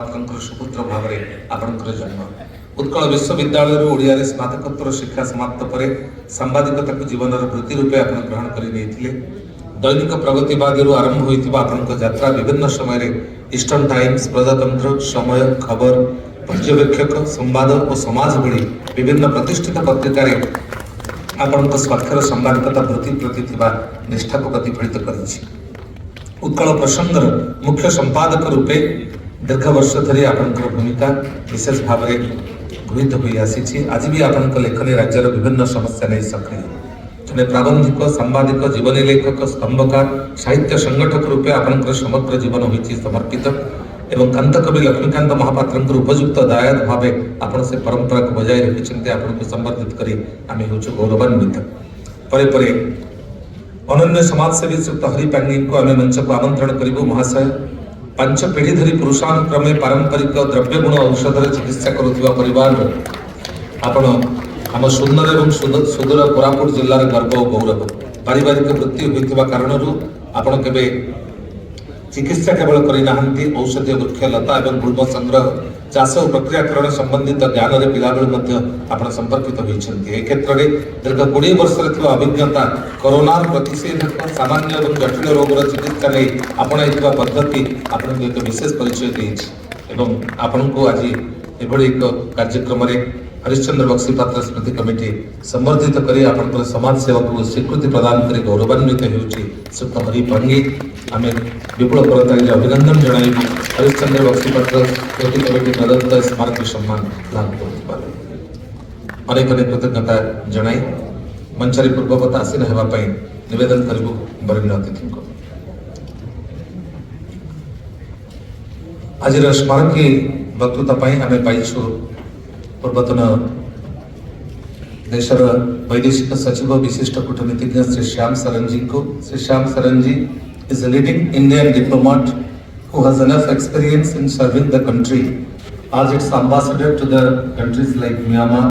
सुपुत्र भाव आपणकर जन्म उत्कल विश्वविद्यालय ओडिया स्नातकोत्तर शिक्षा समाप्त पर सांबादिकता को जीवन वृत्ति रूपे आप ग्रहण कर दैनिक प्रगतिवादी आरंभ होता यात्रा विभिन्न समय ईस्टर्न टाइम्स प्रजातंत्र समय खबर पर्यवेक्षक संवाद और समाज भली विभिन्न प्रतिष्ठित पत्रिकार आपण स्वाक्षर सांबादिकता वृत्ति प्रति निष्ठा को प्रतिफलित कर उत्कल प्रसंगर मुख्य संपादक रूपे दीर्घ वर्ष धरी आपंकर भूमिका विशेष भाव में गृहीत हो आसी आज भी आपण लेखनी राज्यर विभिन्न समस्या नहीं सक्रिय जने प्राबंधिक सांबादिक जीवनी लेखक स्तंभकार साहित्य संगठक रूपे आपंकर समग्र जीवन होती समर्पित एवं कांतकवि लक्ष्मीकांत महापात्र उपयुक्त दायद भाव आपण से परंपरा को बजाय रखिंट आपन को संबर्धित करी आम हूँ गौरवान्वित परे अनन्य समाजसेवी श्री हरि पांगी को आम मंच को आमंत्रण करूँ महाशय 5 पीढ़ी धरी पुरुषानुक्रमे पारंपरिक द्रव्य गुण औषधर चिकित्सा करुवा परिवार आपण आम सुंदर एवं सुदूर कोरापुट जिलार गर्व और गौरव पारिवारिक वृत्ति होता कारण आपण केबे चिकित्सा केवल करना औषधीय वृक्ष लता और गुल्म संग्रह चाष और प्रक्रियाकरण संबंधित ज्ञान में पिलाबेल संपर्कित होती क्षेत्र में दीर्घ 20 वर्ष अभिज्ञता कोरोना प्रतिषेधक सामान्य और जटिल रोगर चिकित्सा नहीं आपणाई पद्धति आपको एक विशेष परिचय देती आपण को आज एभली एक कार्यक्रम हरिश्चंद्र बक्सी पात्र स्मृति कमिटी संबर्धित करी आपंकर समाज सेवा को स्वीकृति प्रदान करी गौरवान्वित होउछि श्री हरि पांगी आम विपुल करताली अभिनंदन जनाई हरिश्चंद्र बक्सी पात्र स्मृति कमिटी प्रदत्त स्मारक सम्मान लाभ कर अनेक अनेक कृतज्ञता जनाई मंचरी पूर्ववत आसीन हेबापई निवेदन करिबु वरिष्ठ अतिथि को आज स्मारकी वक्तृता आम पाइछु पूर्वतन देशर वैदेशिक सचिव विशिष्ट कूटनीतिज्ञ श्री श्याम सरन जी को श्री श्याम सरन जी is a leading Indian diplomat who has enough experience in serving the country as its ambassador to the countries like Myanmar